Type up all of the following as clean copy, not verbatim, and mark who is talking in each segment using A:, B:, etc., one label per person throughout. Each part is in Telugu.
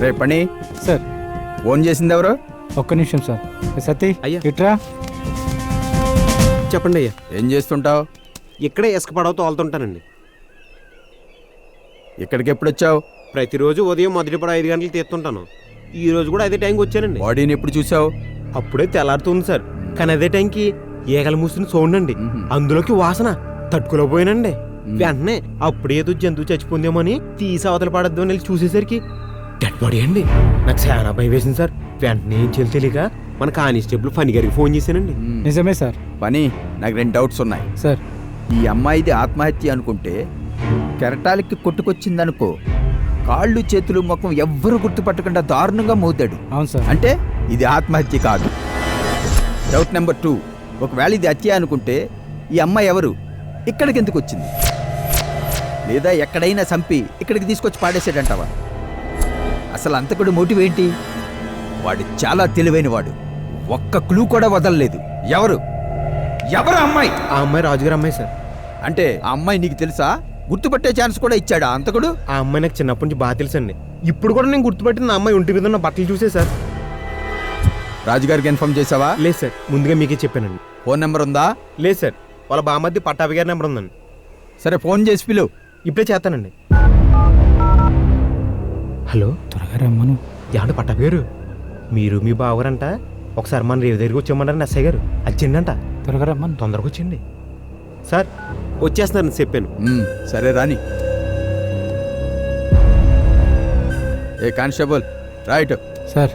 A: రే పని
B: సార్
A: ఫోన్ చేసింది ఎవరు?
B: ఒక్క నిమిషం సార్. సతీ
C: అయ్యా.
B: ఇట్రా.
C: చెప్పండి అయ్యా.
A: ఏం చేస్తుంటావు?
C: ఇక్కడే ఇసుక పడవ తోలుతుంటానండి.
A: ఇక్కడికి ఎప్పుడు వచ్చావు?
C: ప్రతిరోజు ఉదయం మొదటి పడవ 5 గంటలకు తీస్తుంటాను. ఈ రోజు కూడా అదే టైంకి వచ్చానండి.
A: బాడీని ఎప్పుడు చూసావు?
C: అప్పుడే తెల్లారుతుంది సార్, కానీ అదే టైంకి ఈగలు మూసిన సౌండ్ అండి. అందులోకి వాసన తట్టుకోలేకపోయానండి. వెంటనే అప్పుడేదో జంతువు చచ్చిపోయిందేమో అని తీసి అవతల పడద్దు అని వెళ్ళి చూసేసరికి డెడ్ బాడీ అండి. నాకు చాలా భయం వేసింది సార్. వెంటనే ఏం చేయాలి తెలియక మన కానిస్టేబుల్ ఫణి గారికి ఫోన్ చేశానండి.
B: నిజమే సార్.
A: పని నాకు 2 డౌట్స్ ఉన్నాయి.
B: సార్
A: ఈ అమ్మాయిది ఆత్మహత్య అనుకుంటే కెరటాలకి కొట్టుకొచ్చిందనుకో, కాళ్ళు చేతులు ముఖం ఎవ్వరూ గుర్తుపట్టకుండా దారుణంగా మోతాడు.
B: అవును సార్.
A: అంటే ఇది ఆత్మహత్య కాదు. డౌట్ నెంబర్ 2, ఒకవేళ ఇది హత్య అనుకుంటే ఈ అమ్మాయి ఎవరు, ఇక్కడికి ఎందుకు వచ్చింది? లేదా ఎక్కడైనా చంపి ఇక్కడికి తీసుకొచ్చి పాడేసాడంటావా? అసలు అంతకుడు మోటివ్ ఏంటి? వాడు చాలా తెలివైన వాడు, ఒక్క క్లూ కూడా వదలలేదు. ఎవరు ఎవరు అమ్మాయి?
C: ఆ అమ్మాయి రాజుగారు అమ్మాయి సార్.
A: అంటే ఆ అమ్మాయి నీకు తెలుసా? గుర్తుపట్టే ఛాన్స్ కూడా ఇచ్చాడా అంతకుడు?
C: ఆ అమ్మాయి నాకు చిన్నప్పటి నుంచి బాగా తెలుసండి. ఇప్పుడు కూడా నేను గుర్తుపట్టిన ఆ అమ్మాయి ఒంటి మీద ఉన్న బట్టలు చూసే సార్.
A: రాజుగారికి ఇన్ఫార్మ్ చేసావా?
C: లేదు సార్, ముందుగా మీకే చెప్పానండి.
A: ఫోన్ నెంబర్ ఉందా?
C: లేదు సార్, వాళ్ళ బామ్మద్ది పట్టాభి గారి నెంబర్ ఉందండి.
A: సరే ఫోన్ చేసి పిలువు.
C: ఇప్పుడే చేస్తానండి. హలో,
B: త్వరగా రమ్మను.
C: ఏమంటే పట్టాభి గారు, మీరు మీ బావగారంట ఒకసారి మన రేవు దగ్గరికి వచ్చామన్నారు ఎస్ఐ గారు. వచ్చిండంట.
B: త్వరగా రమ్మను.
C: తొందరగా వచ్చండి సార్. వచ్చేస్తున్నారని చెప్పాను.
A: సరే రాని. ఏ కానిస్టేబుల్ రైట్.
B: సార్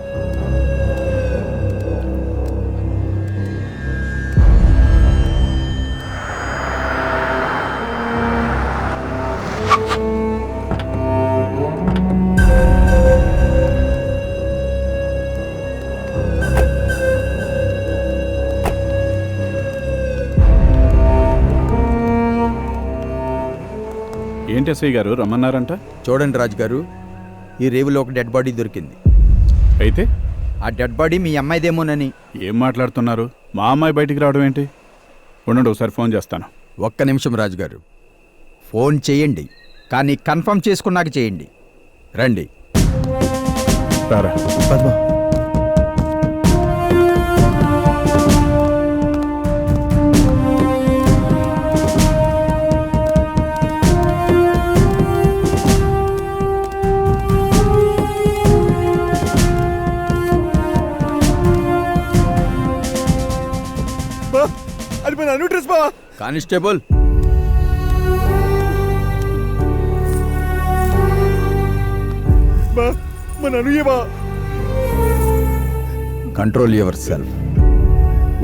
D: ఏంటి ఎస్ఐ గారు రమ్మన్నారంట?
A: చూడండి రాజుగారు, ఈ రేవులో ఒక డెడ్ బాడీ దొరికింది.
D: అయితే
A: ఆ డెడ్ బాడీ మీ అమ్మాయిదేమోనని.
D: ఏం మాట్లాడుతున్నారు? మా అమ్మాయి బయటికి రావడం ఏంటి? ఉండండి, ఒకసారి ఫోన్ చేస్తాను.
A: ఒక్క నిమిషం రాజుగారు, ఫోన్ చేయండి, కానీ కన్ఫర్మ్ చేసుకున్నాక చేయండి. రండి.
D: రారా.
A: పద్మ.
C: అది మన అను డ్రెస్ బావా.
A: కానిస్టేబుల్
C: మన అనుయే బా.
A: Control your self.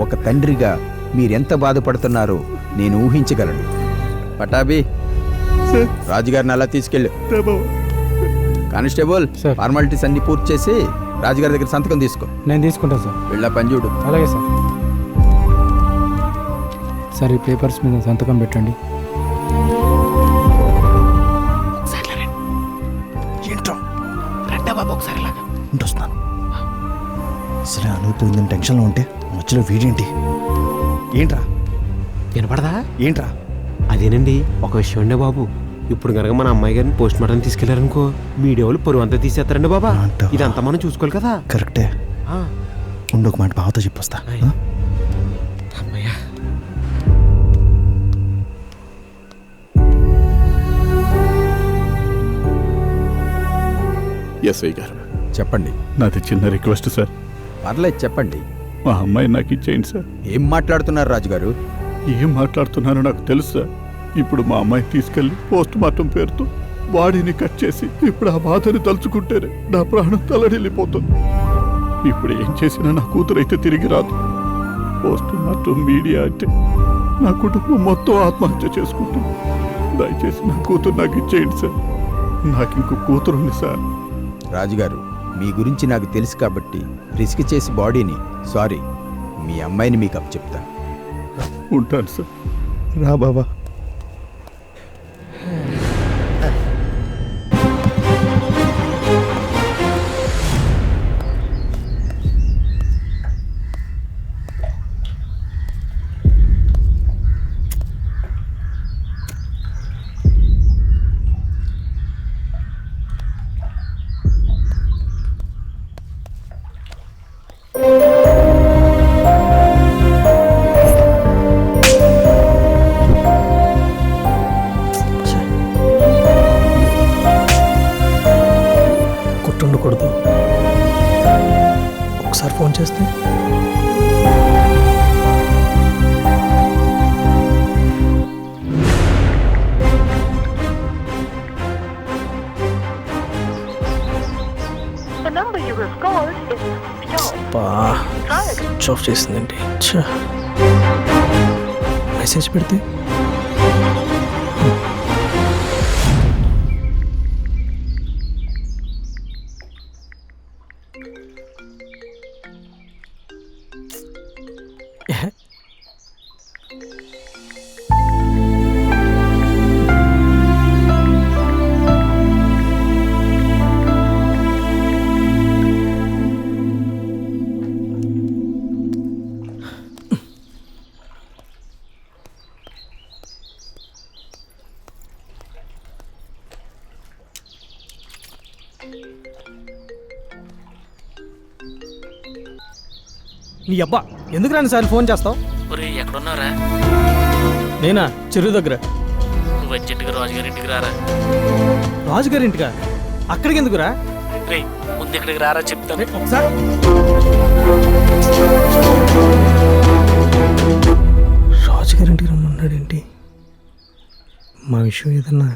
A: ఒక తండ్రిగా మీరెంత బాధపడుతున్నారో నేను ఊహించగలను. పటాబి, రాజుగారిని అలా తీసుకెళ్ళు. Constable,
B: sir.
A: ఫార్మాలిటీస్ అన్ని పూర్తి చేసి రాజుగారి దగ్గర సంతకం తీసుకో.
B: నేను తీసుకుంటాను సార్.
A: వెళ్ళా పని చూడు.
B: అలాగే సార్. సార్ ఈ పేపర్స్ మీద సంతకం పెట్టండి.
E: ఇంటొస్తున్నాను. అసలే అనుకుపోయిందని టెన్షన్లో ఉంటే మధ్యలో వీడేంటి? ఏంట్రా
C: వినపడదా?
E: ఏంట్రా?
C: అదేనండి ఒక విషయం అండి బాబు. ఇప్పుడు కనుక మన అమ్మాయి గారిని పోస్ట్ మార్టం తీసుకెళ్లారనుకో, మీడియా వాళ్ళు పొరుగు అంతా తీసేస్తారండి బాబా.
E: అంటావా?
C: ఇదంతా మనం చూసుకోవాలి కదా.
E: కరెక్టే.
C: ఆ,
E: ఉండు, ఒక మాట బావతో చెప్పొస్తా.
C: ఆయ్. అమ్మయ్యా.
D: ఎస్ఐ గారు,
A: చెప్పండి.
D: నాది చిన్న రిక్వెస్ట్ సార్.
A: పర్లేదు చెప్పండి.
D: మా అమ్మాయి నాకు ఇచ్చేయండి సార్.
A: ఏం మాట్లాడుతున్నారు రాజుగారు?
D: ఏం మాట్లాడుతున్నారో నాకు తెలుసు సార్. ఇప్పుడు మా అమ్మాయి తీసుకెళ్లి పోస్ట్ మార్టం పేరుతో బాడీని కట్ చేసి ఇప్పుడు ఆ బాధని తలుచుకుంటేనే నా ప్రాణం తలడిల్లిపోతుంది. ఇప్పుడు ఏం చేసినా నా కూతురు అయితే తిరిగి రాదు. పోస్ట్ మార్టం మీడియా అంటే నా కుటుంబం మొత్తం ఆత్మహత్య చేసుకుంటుంది. దయచేసి నా కూతురు నాకు ఇచ్చేయండి సార్. నాకు ఇంకో కూతురు ఉంది సార్.
A: రాజుగారు, మీ గురించి నాకు తెలుసు కాబట్టి రిస్క్ చేసి బాడీని, సారీ, మీ అమ్మాయిని మీకు అప్పచెప్తాను.
D: ఉంటాను సార్.
E: రా బాబా.
F: ఒకసారి ఫోన్ చేస్తే
G: The number you have called is switched off.
F: Switch off చేసిందండి మెసేజ్ పెడితే
B: నీ అబ్బా ఎందుకు రాని సార్ ఫోన్ చేస్తావు?
H: ఒరే ఎక్కడున్నారా?
B: నేనా చెరువు దగ్గర.
H: నువ్వు అర్జెంటుగా రాజుగారి ఇంటికి రారా.
B: రాజుగారి ఇంటికా? అక్కడికి ఎందుకురా?
H: రే ముందు ఇక్కడికి రారా చెప్తాను.
B: ఒకసారి
F: రాజుగారింటికి రమ్మన్నాడేంటి? మా విషయం ఏదన్నా